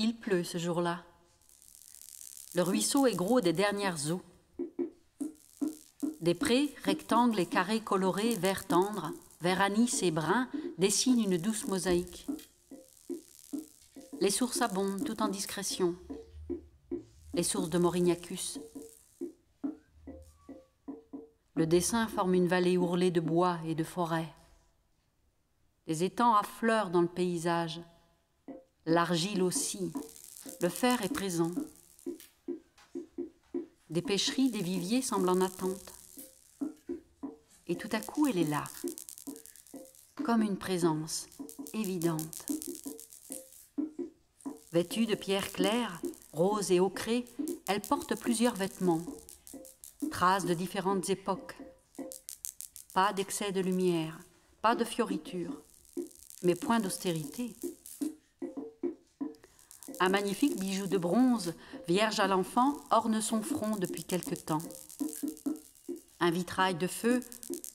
Il pleut ce jour-là. Le ruisseau est gros des dernières eaux. Des prés, rectangles et carrés colorés, vert tendre, vert anis et brun, dessinent une douce mosaïque. Les sources abondent tout en discrétion. Les sources de Maurignacus. Le dessin forme une vallée ourlée de bois et de forêts. Des étangs affleurent dans le paysage. L'argile aussi. Le fer est présent. Des pêcheries, des viviers semblent en attente. Et tout à coup, elle est là, comme une présence évidente. Vêtue de pierres claires, roses et ocrées, elle porte plusieurs vêtements, traces de différentes époques. Pas d'excès de lumière, pas de fioritures, mais point d'austérité. Un magnifique bijou de bronze, vierge à l'enfant, orne son front depuis quelque temps. Un vitrail de feu,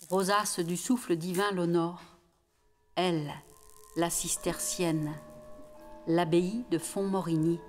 rosace du souffle divin l'honore. Elle, la cistercienne, l'abbaye de Fontmorigny.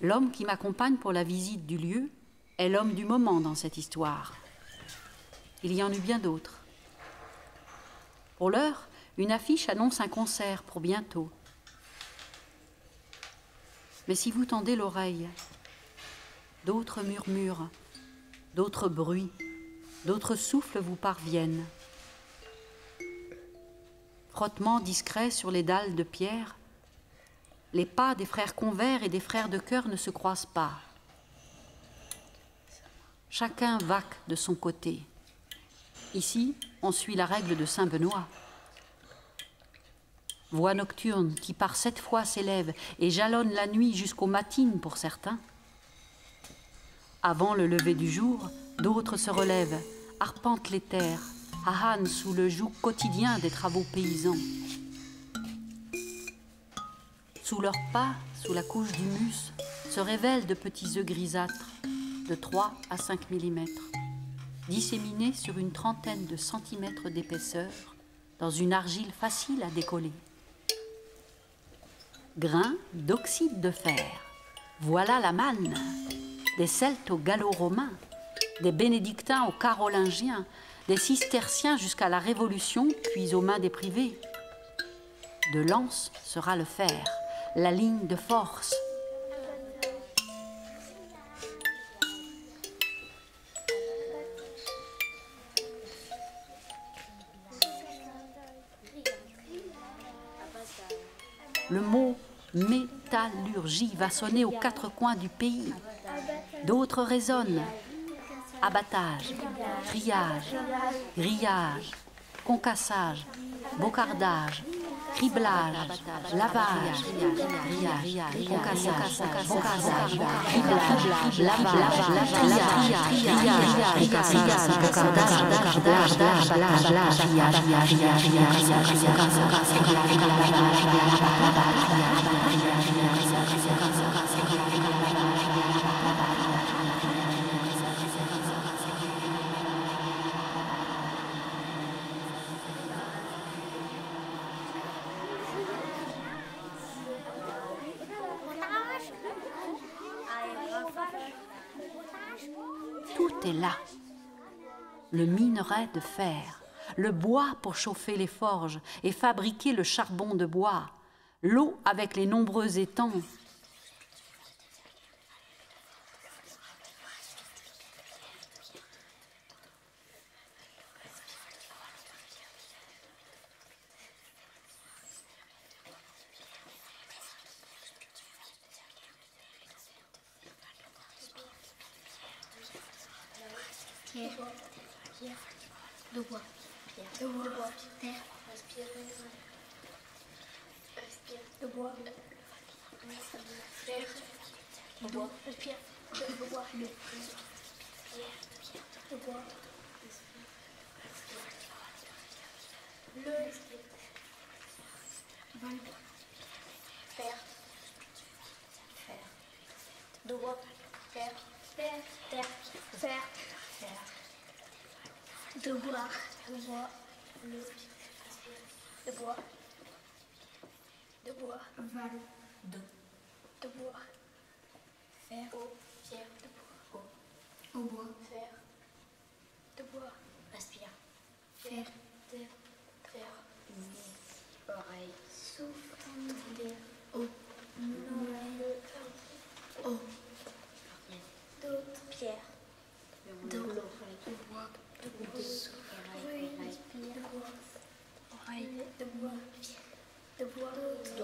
L'homme qui m'accompagne pour la visite du lieu est l'homme du moment dans cette histoire. Il y en eut bien d'autres. Pour l'heure, une affiche annonce un concert pour bientôt. Mais si vous tendez l'oreille, d'autres murmures, d'autres bruits, d'autres souffles vous parviennent. Frottement discret sur les dalles de pierre, les pas des frères convers et des frères de chœur ne se croisent pas. Chacun vaque de son côté. Ici, on suit la règle de Saint-Benoît. Voix nocturne qui par 7 fois s'élève et jalonne la nuit jusqu'aux matines pour certains. Avant le lever du jour, d'autres se relèvent, arpentent les terres, ahanent sous le joug quotidien des travaux paysans. Sous leurs pas, sous la couche d'humus, se révèlent de petits œufs grisâtres, de 3 à 5 mm, disséminés sur une trentaine de centimètres d'épaisseur, dans une argile facile à décoller. Grains d'oxyde de fer, voilà la manne, des Celtes aux Gallo-Romains, des Bénédictins aux Carolingiens, des Cisterciens jusqu'à la Révolution, puis aux mains des privés. De l'anse sera le fer, la ligne de force. Le mot métallurgie va sonner aux 4 coins du pays. D'autres résonnent. Abattage, triage, grillage, concassage, bocardage, criblage, lavage, grillage, concassage, bocardage, criblage, lavage, triage, concassage, tout est là. Le minerai de fer, le bois pour chauffer les forges et fabriquer le charbon de bois, l'eau avec les nombreux étangs. De bois, de bois, terre, respirer, respire, de bois, terre, de bois, respire, de bois, de bois, le fer, de bois, fer, terre, fer, de bois, le, de bois, val, de bois, fer, eau, pierre, de bois, au bois, fer, de bois, respire, fer, terre, oreille, souffle, tendre, eau, eau, d'autres, pierre, d'eau, de bois, oreille, respire, de bois, oreille, de bois, de bois,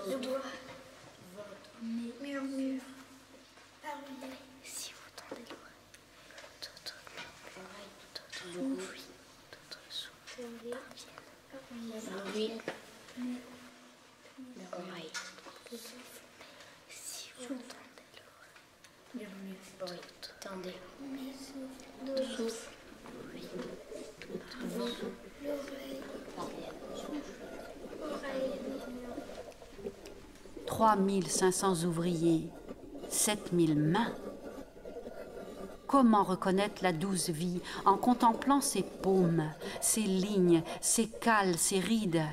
de bois, murmure, parler, si vous tendez l'oreille, d'autres souffle, d'autres souffles, parviennent, l'oreille, si vous tendez l'oreille, murmure, tendez, d'autres souffle, 3500 ouvriers, 7000 mains. Comment reconnaître la douce vie en contemplant ces paumes, ces lignes, ces cales, ces rides?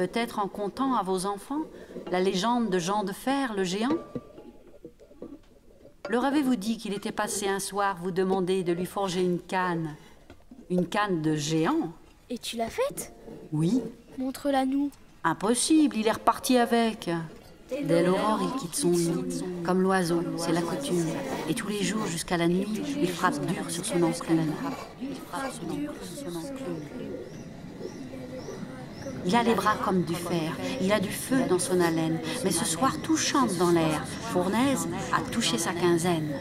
Peut-être en contant à vos enfants la légende de Jean de Fer, le géant? Leur avez-vous dit qu'il était passé un soir vous demander de lui forger une canne de géant? Et tu l'as faite? Oui. Montre-la nous. Impossible, il est reparti avec. Dès l'aurore, il quitte son nid, comme l'oiseau, c'est la coutume. Et tous les jours, jusqu'à la nuit, il frappe dur sur son enclume. Il a les bras comme du fer, il a du feu dans son haleine, mais ce soir tout chante dans l'air. Fournaise a touché sa quinzaine.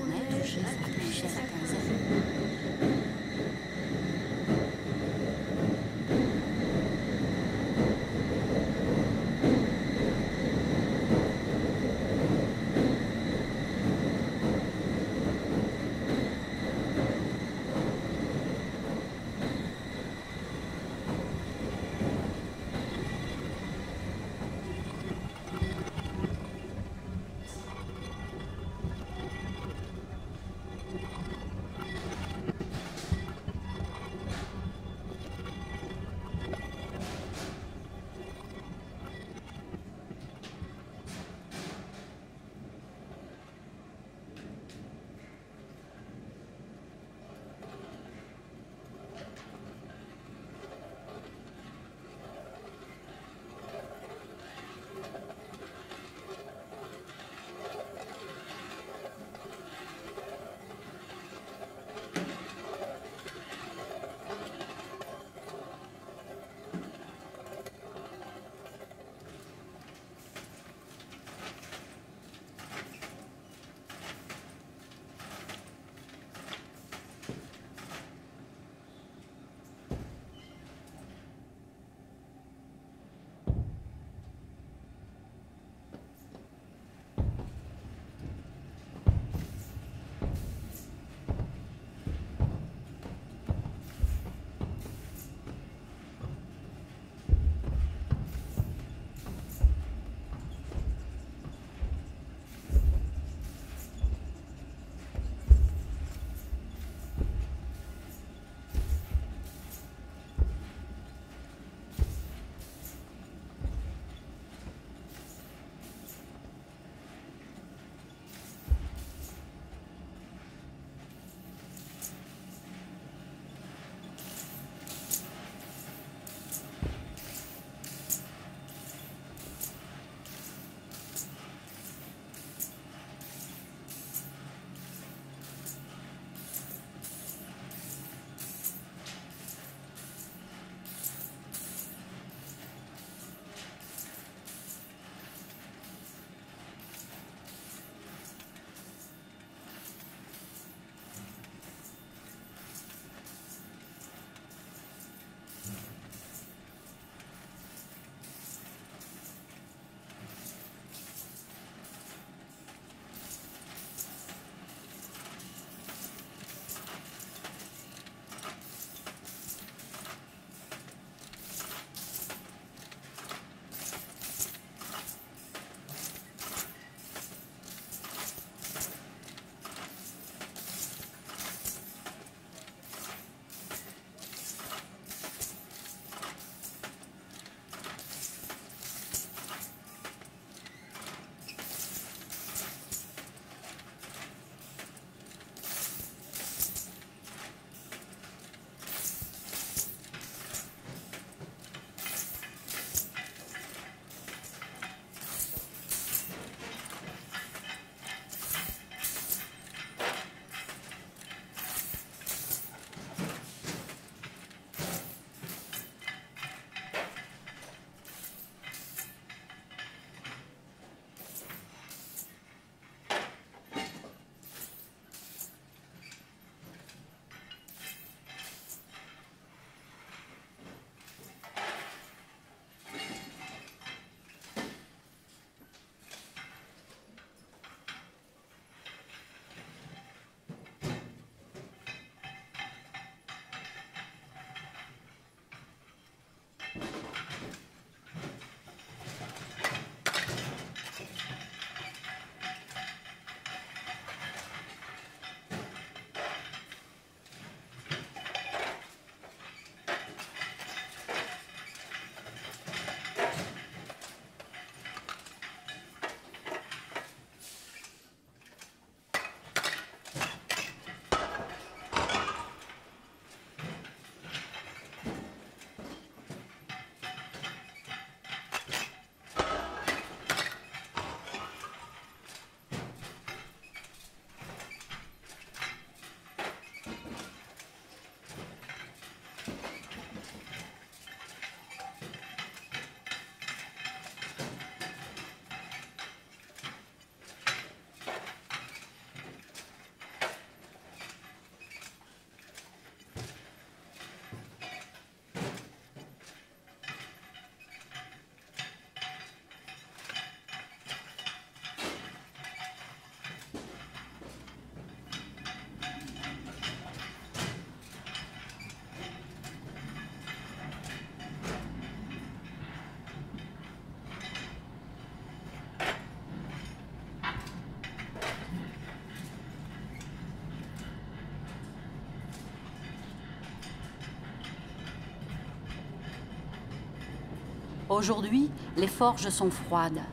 Aujourd'hui, les forges sont froides.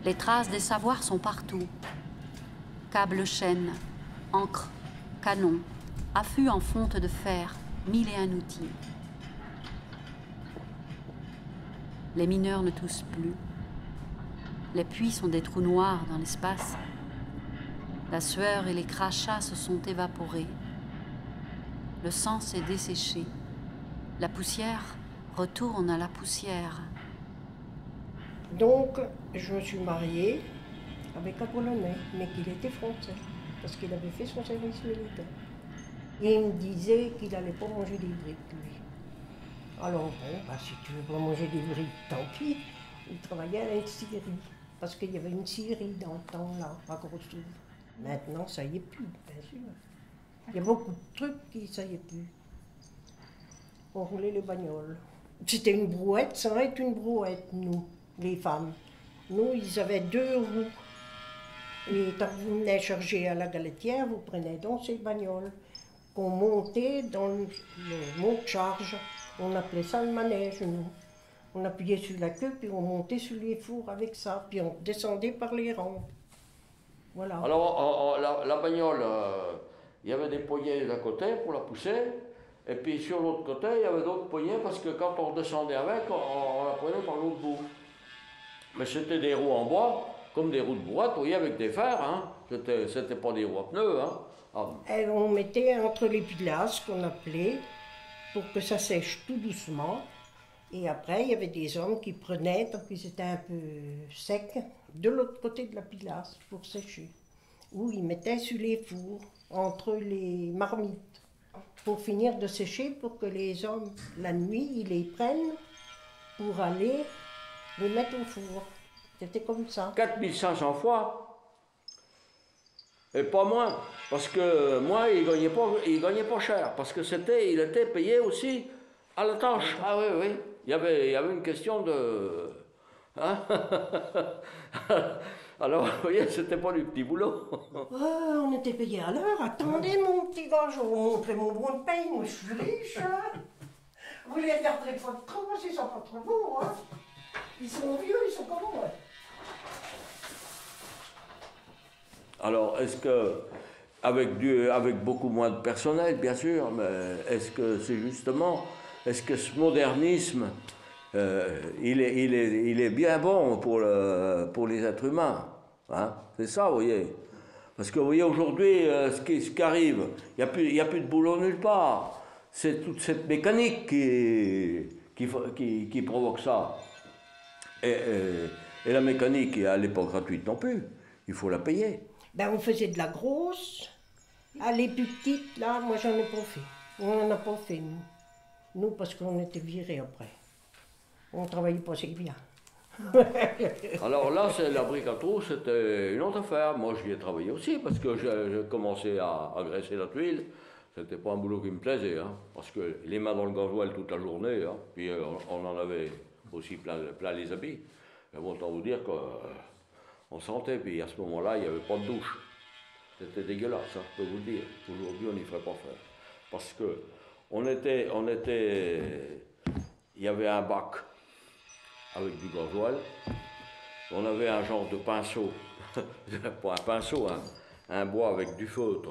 Les traces des savoirs sont partout. Câbles chaînes, encre, canon, affûts en fonte de fer, 1001 outils. Les mineurs ne toussent plus. Les puits sont des trous noirs dans l'espace. La sueur et les crachats se sont évaporés. Le sang s'est desséché. La poussière retourne à la poussière. Donc, je me suis mariée avec un Polonais, mais qu'il était français, parce qu'il avait fait son service militaire. Et il me disait qu'il n'allait pas manger des briques, lui. Alors bon, bah, si tu veux pas manger des briques, tant pis. Il travaillait à une scierie, parce qu'il y avait une scierie dans le temps, là, à Grosse-Touve. Maintenant, ça y est plus, bien sûr. Il y a beaucoup de trucs qui, ça y est plus. On roulait les bagnoles. C'était une brouette, ça va être une brouette, nous, les femmes. Nous, ils avaient 2 roues. Et quand vous venez chercher à la galetière, vous prenez donc ces bagnoles qu'on montait dans le monte-charge. On appelait ça le manège, nous. On appuyait sur la queue, puis on montait sur les fours avec ça, puis on descendait par les rampes. Voilà. Alors, la bagnole, il y avait des poignées d'un côté pour la pousser, et puis sur l'autre côté, il y avait d'autres poignées, parce que quand on descendait avec, on la prenait par l'autre bout. Mais c'était des roues en bois, comme des roues de boîte, vous voyez, avec des fers, hein. C'était pas des roues à pneus, hein. Ah. Et on mettait entre les pilasses, qu'on appelait, pour que ça sèche tout doucement. Et après, il y avait des hommes qui prenaient, tant qu'ils étaient un peu secs, de l'autre côté de la pilasse pour sécher. Ou ils mettaient sur les fours, entre les marmites, pour finir de sécher, pour que les hommes, la nuit, ils les prennent pour aller les mettre au four. C'était comme ça. 4500 fois, et pas moins, parce que moi, il gagnait pas cher, parce que il était payé aussi à la tâche. Ah oui, oui. Il y avait une question de... Hein. Alors, vous voyez, c'était pas du petit boulot. On était payé à l'heure. Attendez, mon petit gars, je vais vous montrer mon bon de paye. Moi, je suis riche. Hein. Vous les regarderez pas trop, parce qu'ils sont pas trop beaux. Hein. Ils sont vieux, ils sont comme moi. Alors, est-ce que, avec beaucoup moins de personnel, bien sûr, mais est-ce que c'est justement... Est-ce que ce modernisme, il est bien bon pour les êtres humains, hein? C'est ça, vous voyez. Parce que vous voyez, aujourd'hui, ce qui arrive, il n'y a plus de boulot nulle part. C'est toute cette mécanique qui provoque ça. Et la mécanique est à l'époque gratuite non plus. Il faut la payer. Ben, on faisait de la grosse. Ah, les plus petites, là, moi, j'en ai pas fait. On n'en a pas fait, nous. Nous, parce qu'on était virés après. On ne travaillait pas si bien. Alors là, la brique à trous, c'était une autre affaire. Moi, j'y ai travaillé aussi, parce que j'ai commencé à graisser la tuile. C'était pas un boulot qui me plaisait, hein, parce que les mains dans le gasoil toute la journée, hein, puis on en avait aussi plein les habits. Mais bon, autant vous dire qu'on sentait, puis à ce moment-là, il n'y avait pas de douche. C'était dégueulasse, hein, je peux vous le dire. Aujourd'hui, on n'y ferait pas faire. Parce que il y avait un bac avec du gasoil, on avait un genre de pinceau, pas un pinceau, hein, un bois avec du feutre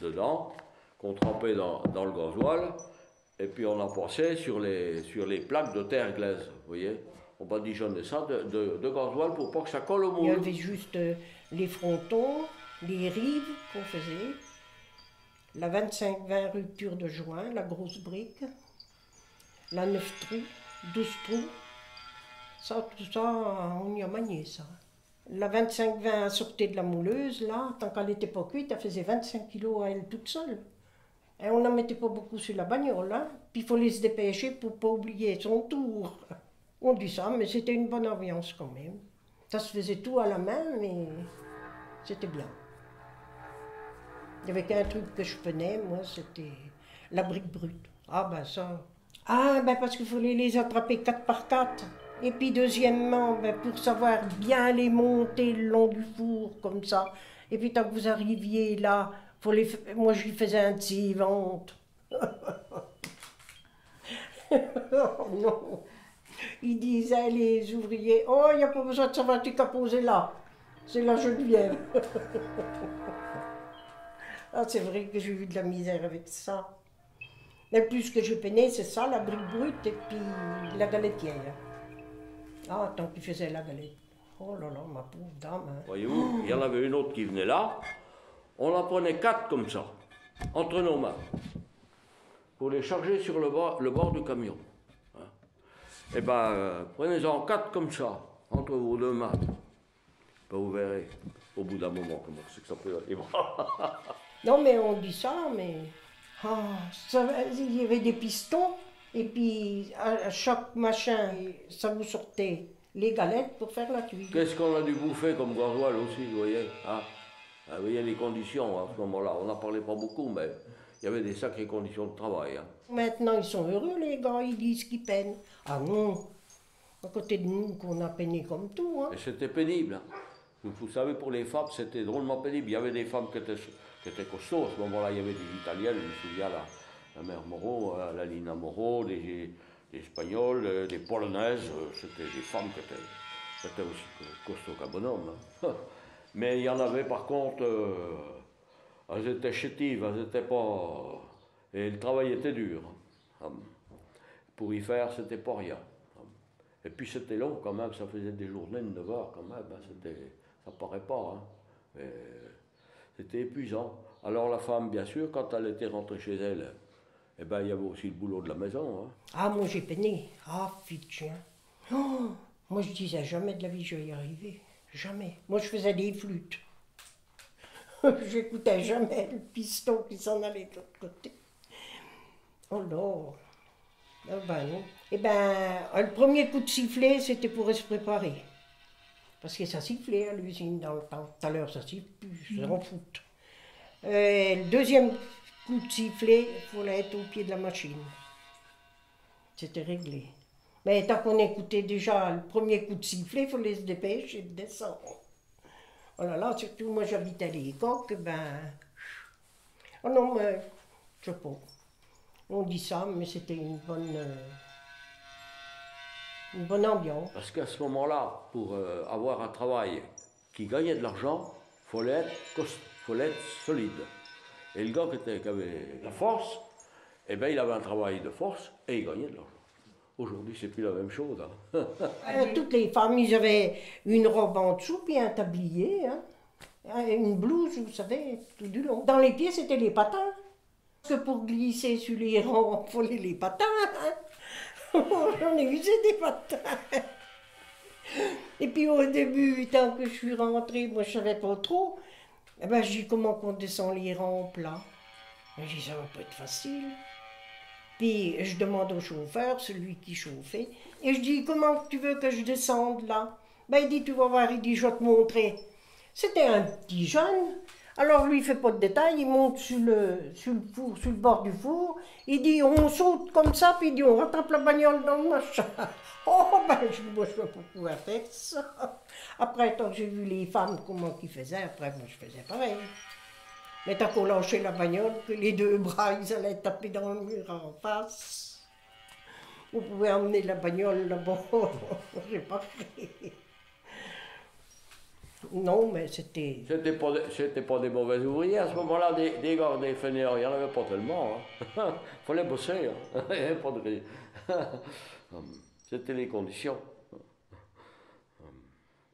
dedans, qu'on trempait dans le gasoil, et puis on en passait sur les plaques de terre glaise, vous voyez. On badigeonnait ça de gasoil pour pas que ça colle au moule. Il y avait juste les frontons, les rives qu'on faisait, la 25-20 rupture de joint, la grosse brique, la 9 trous, 12 trous, ça, tout ça, on y a manié ça. La 25-20 sortait de la mouleuse, là, tant qu'elle n'était pas cuite, elle faisait 25 kilos à elle toute seule. Et on n'en mettait pas beaucoup sur la bagnole, hein. Puis il fallait se dépêcher pour ne pas oublier son tour. On dit ça, mais c'était une bonne ambiance quand même. Ça se faisait tout à la main, mais c'était bien. Il n'y avait qu'un truc que je prenais, moi, c'était la brique brute. Ah ben ça... Ah ben parce qu'il fallait les attraper 4 par 4. Et puis deuxièmement, ben, pour savoir bien les monter le long du four, comme ça. Et puis tant que vous arriviez là, moi je lui faisais un petit ventre. Oh non. Ils disaient, les ouvriers, oh, il n'y a pas besoin de savoir tu qu'à poser là. C'est la Geneviève. Ah, c'est vrai que j'ai eu de la misère avec ça. Le plus que je peinais, c'est ça, la brique brute et puis la galetière. Ah, tant qu'il faisait la galette. Oh là là, ma pauvre dame. Hein. Voyez-vous, il y en avait une autre qui venait là. On en prenait 4 comme ça, entre nos mains, pour les charger sur le bord du camion. Hein. Eh bien, prenez-en 4 comme ça, entre vos 2 mains. Ben, vous verrez, au bout d'un moment, comment c'est que ça peut aller. Non, mais on dit ça, mais... Ah, il y avait des pistons, et puis à chaque machin, ça vous sortait les galettes pour faire la tuile. Qu'est-ce qu'on a dû bouffer comme gasoil aussi, vous voyez hein. Vous voyez les conditions à ce moment-là. On n'en parlait pas beaucoup, mais il y avait des sacrées conditions de travail. Hein. Maintenant, ils sont heureux, les gars, ils disent qu'ils peinent. Ah non, à côté de nous, qu'on a peiné comme tout. Hein. Et c'était pénible. Hein. Vous savez, pour les femmes, c'était drôlement pénible. Il y avait des femmes qui étaient costauds. À ce moment-là, il y avait des Italiennes, je me souviens, la mère Moreau, la Lina Moreau, des Espagnols, des Polonaises. C'était des femmes qui étaient aussi costauds qu'un bonhomme. Hein. Mais il y en avait, par contre, elles étaient chétives, elles n'étaient pas... Et le travail était dur. Hein. Pour y faire, c'était pas rien. Et puis c'était long quand même, ça faisait des journées de 9 heures quand même, hein. Ça paraît pas. Hein. C'était épuisant. Alors la femme, bien sûr, quand elle était rentrée chez elle, eh ben, il y avait aussi le boulot de la maison. Hein. Ah, moi j'ai peiné. Ah, fichu. Oh, moi je disais jamais de la vie je vais y arriver. Jamais. Moi je faisais des flûtes. J'écoutais jamais le piston qui s'en allait de l'autre côté. Oh là. Ah ben non. Eh ben, le premier coup de sifflet, c'était pour se préparer. Parce que ça sifflait à l'usine dans le temps. Tout à l'heure, ça siffle plus, ça en fout. Le deuxième coup de sifflet, il fallait être au pied de la machine. C'était réglé. Mais tant qu'on écoutait déjà le premier coup de sifflet, il fallait se dépêcher de descendre. Oh là là, surtout moi j'habitais à les coques, ben... Oh non, mais je sais pas. On dit ça, mais c'était une bonne ambiance. Parce qu'à ce moment-là, pour avoir un travail qui gagnait de l'argent, il fallait être solide. Et le gars qui avait la force, eh ben, il avait un travail de force et il gagnait de l'argent. Aujourd'hui, c'est plus la même chose. Hein. Toutes les femmes, ils avaient une robe en dessous, puis un tablier, hein. Une blouse, vous savez, tout du long. Dans les pieds, c'était les patins. Parce que pour glisser sur les rangs, il fallait les patins. Hein. J'en ai usé des patins. Et puis au début, tant que je suis rentrée, moi je savais pas trop. Eh ben, j'ai dit comment on descend les rampes là. J'ai dit ça va pas être facile. Puis je demande au chauffeur, celui qui chauffait, et je dis comment tu veux que je descende là? Ben il dit tu vas voir, il dit je vais te montrer. C'était un petit jeune. Alors lui il fait pas de détails, il monte sur le bord du four, il dit on saute comme ça, puis il dit on rattrape la bagnole dans le machin. Oh ben je dis moi je vais pas pouvoir faire ça. Après tant que j'ai vu les femmes comment ils faisaient, après moi je faisais pareil. Mais tant qu'on lâchait la bagnole, que les deux bras ils allaient taper dans le mur en face. Vous pouvez emmener la bagnole là-bas, j'ai pas fait. Non, mais c'était... C'était pas des mauvais ouvriers à ce moment-là, des gars, des fainéants, il n'y en avait pas tellement. Il fallait bosser, hein. Il n'y avait pas de... C'était les conditions.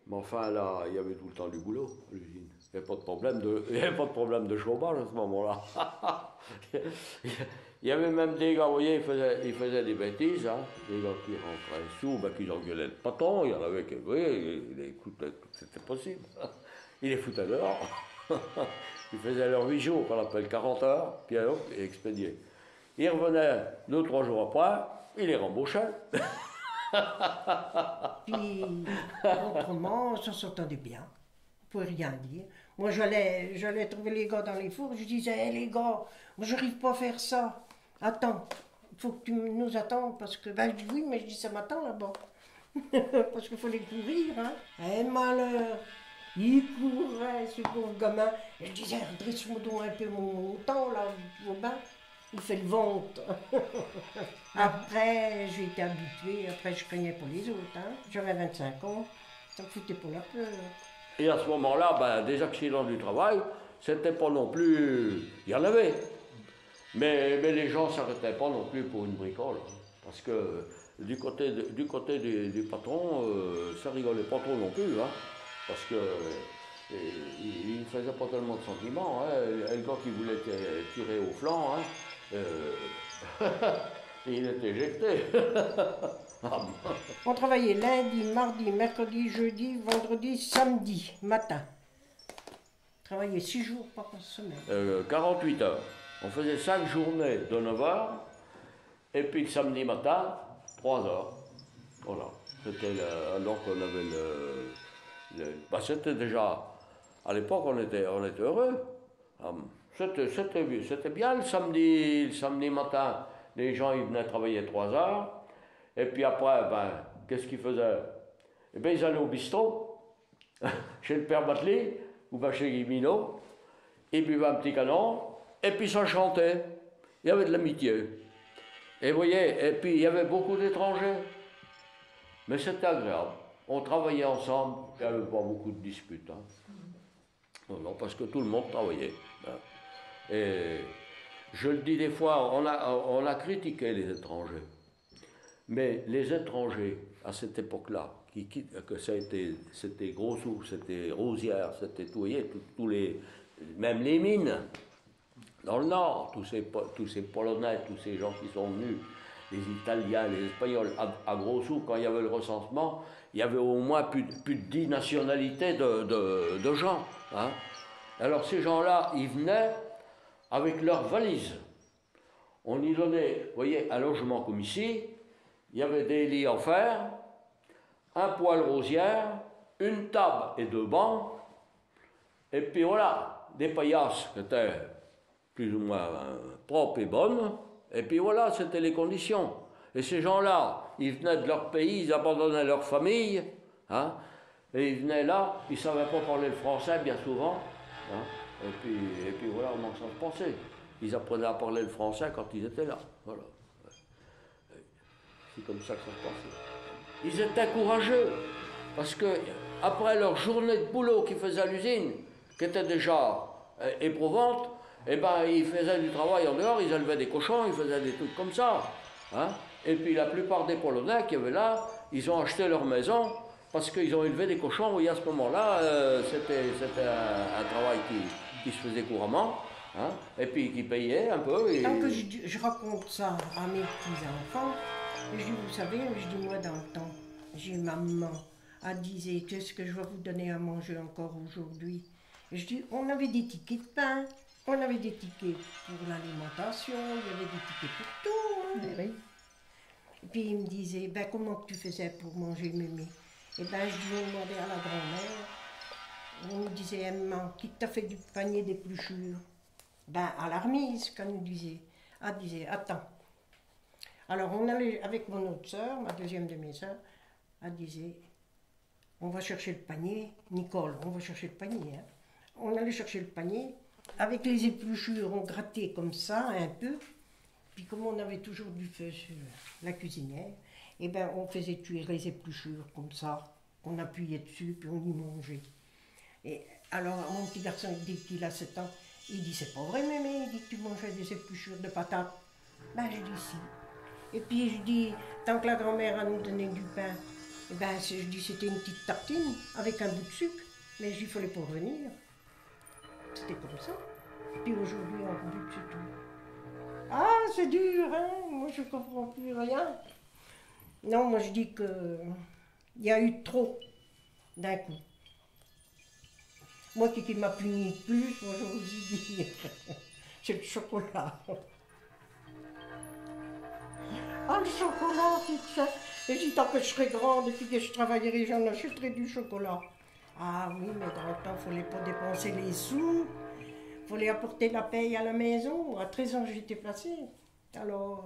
Mais enfin, là, il y avait tout le temps du boulot à l'usine. Il n'y avait pas de problème de chômage à ce moment-là. Il y avait même des gars, vous voyez, ils faisaient des bêtises, hein. Des gars qui rentraient sous, ben, qui engueulaient le patron. Il y en avait qui, oui, c'était possible. Ils les foutaient dehors. Ils faisaient leurs 8 jours, qu'on appelle 40 heures, puis alors, ils expédiaient. Ils revenaient 2-3 jours après, ils les rembauchaient. Puis, autrement, ça s'entendait bien. On ne pouvait rien dire. Moi, j'allais trouver les gars dans les fours. Je disais, hey, les gars, moi, j'arrive pas à faire ça. Attends, il faut que tu nous attendes parce que... Ben, je dis oui, mais je dis, ça m'attend là-bas. Parce qu'il fallait courir, hein. Eh, malheur. Il courait, ce pauvre gamin. Et je disais, redresse-moi donc un peu mon temps, là, au bain. il fait le ventre. Après, j'ai été habituée, après je craignais pour les autres. Hein. J'avais 25 ans, ça me foutait pour la peur. Et à ce moment-là, ben, des accidents du travail, c'était pas non plus... Il y en avait. Mais les gens ne s'arrêtaient pas non plus pour une bricole. Parce que du côté du patron, ça rigolait pas trop non plus. Hein, parce que il ne faisait pas tellement de sentiments. Hein, le gars qui voulait tirer au flanc, hein, il était éjecté. On travaillait lundi, mardi, mercredi, jeudi, vendredi, samedi, matin. On travaillait 6 jours par semaine. 48 heures. On faisait 5 journées de 9 heures, et puis le samedi matin, 3 heures. Voilà. C'était alors qu'on avait ben, c'était déjà, à l'époque, on était heureux. C'était bien le samedi matin. Les gens, ils venaient travailler 3 heures. Et puis après, ben, qu'est-ce qu'ils faisaient? Eh bien, ils allaient au bistrot, chez le père Batley, ou ben chez Guimino. Ils buvaient un petit canon. Et puis ça chantait, il y avait de l'amitié. Et vous voyez, et puis il y avait beaucoup d'étrangers. Mais c'était agréable. On travaillait ensemble, il n'y avait pas beaucoup de disputes. Hein. Non, parce que tout le monde travaillait. Hein. Et je le dis des fois, on a critiqué les étrangers. Mais les étrangers, à cette époque-là, que c'était Gros-Sous, c'était Rosières, c'était tout, vous voyez, tous les, même les mines. Dans le Nord, tous ces Polonais, tous ces gens qui sont venus, les Italiens, les Espagnols, à Gros-Sous, quand il y avait le recensement, il y avait au moins plus de 10 nationalités de gens. Hein. Alors ces gens-là, ils venaient avec leurs valises. On y donnait, vous voyez, un logement comme ici, il y avait des lits en fer, un poêle rosière, une table et 2 bancs, et puis voilà, des paillasses qui étaient plus ou moins propres et bonnes, et puis voilà, c'était les conditions. Et ces gens-là, ils venaient de leur pays, ils abandonnaient leur famille, hein, et ils venaient là, ils ne savaient pas parler le français bien souvent, hein, et puis voilà comment ça se passait. Ils apprenaient à parler le français quand ils étaient là, voilà. C'est comme ça que ça se passait. Ils étaient courageux, parce que après leur journée de boulot qu'ils faisaient à l'usine, qui était déjà éprouvante, eh ben, ils faisaient du travail en dehors, ils élevaient des cochons, ils faisaient des trucs comme ça. Hein. Et puis la plupart des Polonais qui avaient là, ils ont acheté leur maison parce qu'ils ont élevé des cochons. Et à ce moment-là, c'était un travail qui se faisait couramment, hein, et puis qui payait un peu. Et... Tant que je raconte ça à mes petits-enfants, je dis, vous savez, je dis, moi dans le temps, j'ai maman, elle disait, qu'est-ce que je vais vous donner à manger encore aujourd'hui? Je dis, on avait des tickets de pain. On avait des tickets pour l'alimentation, il y avait des tickets pour tout. Hein. Oui. Et puis il me disait, ben, comment tu faisais pour manger mémé? Et ben je lui demandais à la grand-mère, on me disait, Emma, qui t'a fait du panier d'épluchures? Ben à la remise, quand nous disait. Elle disait, attends. Alors on allait avec mon autre sœur, ma deuxième de mes sœurs, elle disait, on va chercher le panier, Nicole, on va chercher le panier. Hein. On allait chercher le panier. Avec les épluchures, on grattait comme ça un peu. Puis comme on avait toujours du feu sur la cuisinière, eh ben on faisait cuire les épluchures comme ça. On appuyait dessus, puis on y mangeait. Et alors mon petit garçon, dès qu'il a 7 ans, il dit, c'est pas vrai mémé, il dit que tu mangeais des épluchures de patates. Ben je dis si. Et puis je dis, tant que la grand-mère a nous donné du pain, eh ben je dis c'était une petite tartine avec un bout de sucre, mais il fallait pas revenir. C'était comme ça. Puis aujourd'hui, on bute, c'est tout. Ah, c'est dur, hein? Moi, je ne comprends plus rien. Non, moi, je dis que il y a eu trop d'un coup. Moi, qui m'a puni de plus, moi, je vous dis, c'est le chocolat. Ah, le chocolat, c'est ça. Et je dis, tant que je serai grande et que je travaillerai, j'en achèterai du chocolat. Ah oui, mais dans le temps, il ne fallait pas dépenser les sous. Il fallait apporter la paye à la maison. À 13 ans, j'étais placée. Alors,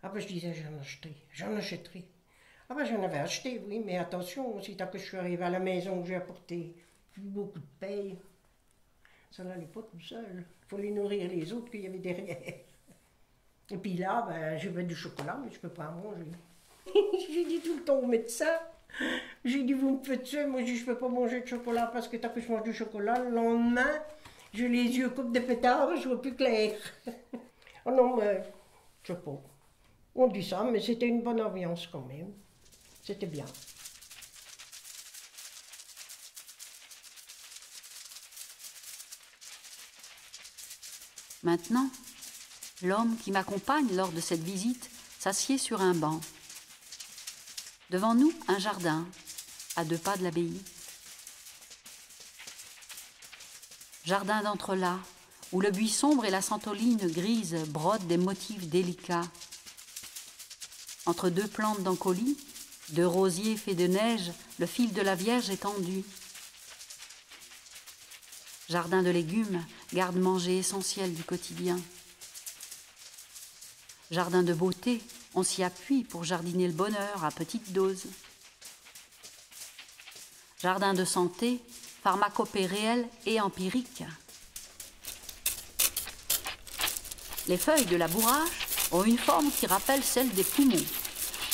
après, je disais, j'en achèterai. Ah ben, j'en avais acheté, oui, mais attention, aussi, tant que je suis arrivée à la maison, que j'ai apporté beaucoup de paye, ça n'allait pas tout seul. Il fallait nourrir les autres qu'il y avait derrière. Et puis là, ben, je veux du chocolat, mais je ne peux pas en manger. J'ai dit tout le temps au médecin, j'ai dit, vous me faites tuer, moi je ne peux pas manger de chocolat parce que tant que je mange du chocolat, le lendemain, j'ai les yeux comme des pétards, je ne vois plus clair. Oh non, mais je sais pas. On dit ça, mais c'était une bonne ambiance quand même. C'était bien. Maintenant, l'homme qui m'accompagne lors de cette visite s'assied sur un banc. Devant nous, un jardin, à 2 pas de l'abbaye. Jardin d'entrelacs, où le buis sombre et la santoline grise brodent des motifs délicats. Entre 2 plantes d'encolie, 2 rosiers faits de neige, le fil de la Vierge est tendu. Jardin de légumes, garde-manger essentiel du quotidien. Jardin de beauté, on s'y appuie pour jardiner le bonheur à petite dose. Jardin de santé, pharmacopée réelle et empirique. Les feuilles de labourage ont une forme qui rappelle celle des poumons.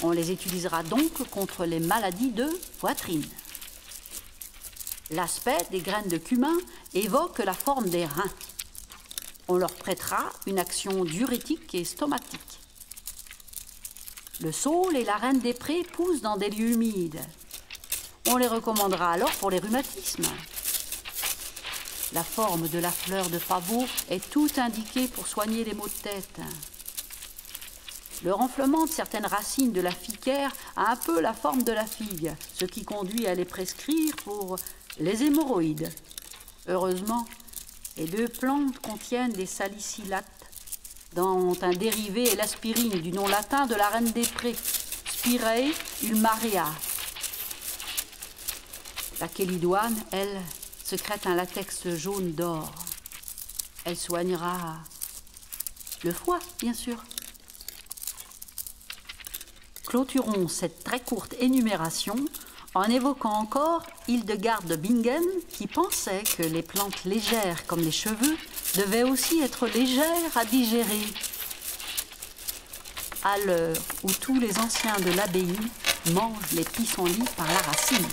On les utilisera donc contre les maladies de poitrine. L'aspect des graines de cumin évoque la forme des reins. On leur prêtera une action diurétique et stomatique. Le saule et la reine des prés poussent dans des lieux humides. On les recommandera alors pour les rhumatismes. La forme de la fleur de pavot est tout indiquée pour soigner les maux de tête. Le renflement de certaines racines de la ficaire a un peu la forme de la figue, ce qui conduit à les prescrire pour les hémorroïdes. Heureusement, les 2 plantes contiennent des salicylates, dont un dérivé est l'aspirine, du nom latin de la reine des prés, Spirea ulmarea. La chélidoine, elle, sécrète un latex jaune d'or. Elle soignera le foie, bien sûr. Clôturons cette très courte énumération en évoquant encore Hildegard de Bingen, qui pensait que les plantes légères comme les cheveux devaient aussi être légères à digérer. À l'heure où tous les anciens de l'abbaye mangent les pissenlits par la racine.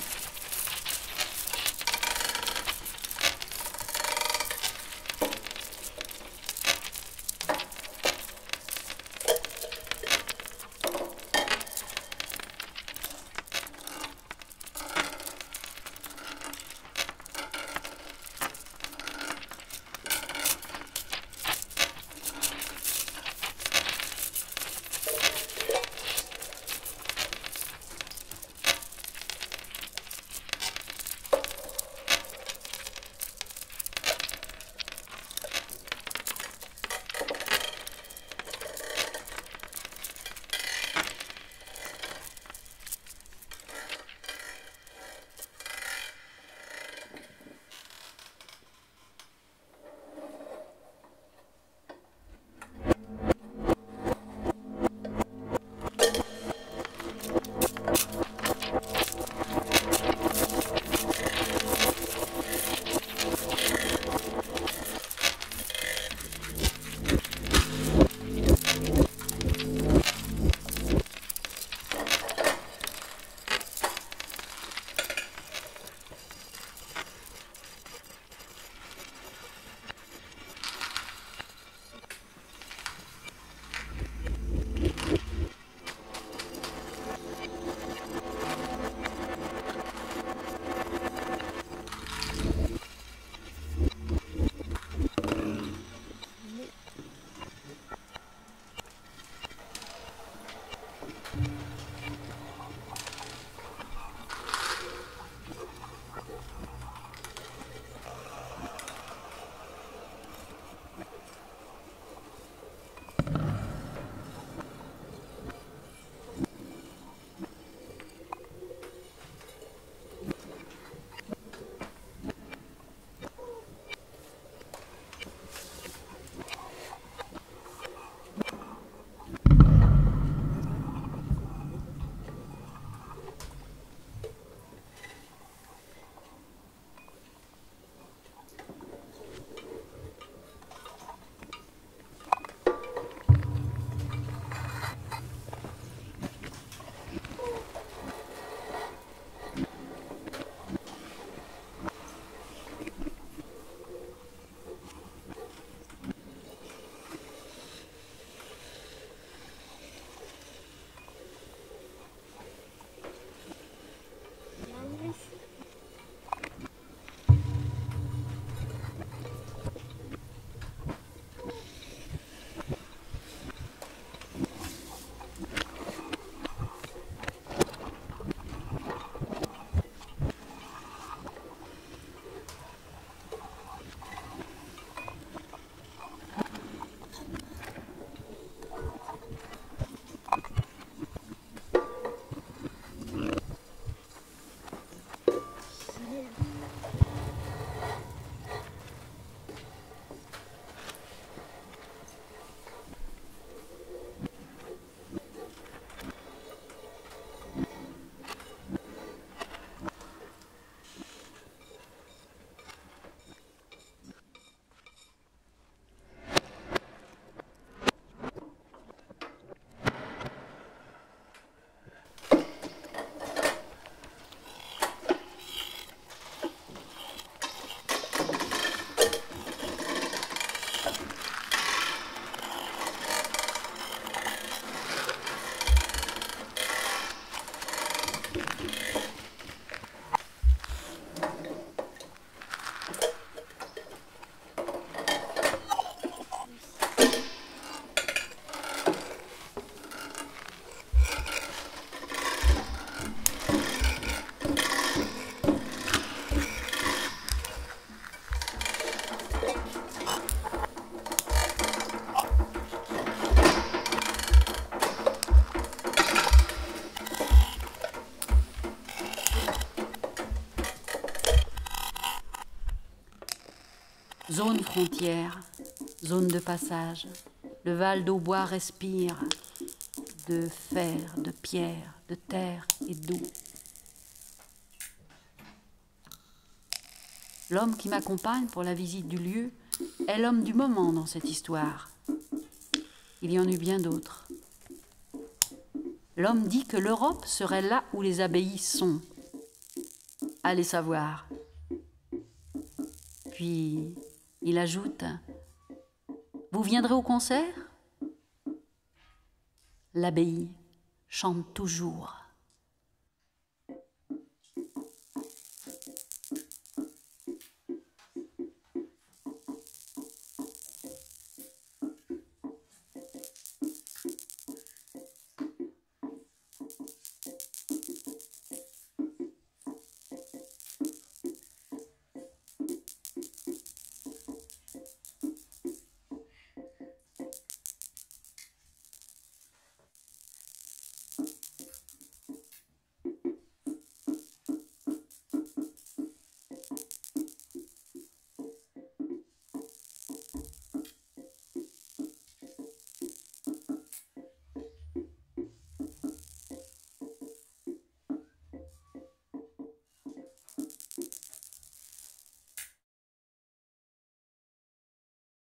Zone frontière, zone de passage, le Val d'Aubois respire de fer, de pierre, de terre et d'eau. L'homme qui m'accompagne pour la visite du lieu est l'homme du moment dans cette histoire. Il y en eut bien d'autres. L'homme dit que l'Europe serait là où les abbayes sont. Allez savoir. Puis il ajoute « Vous viendrez au concert ?» L'abbaye chante toujours.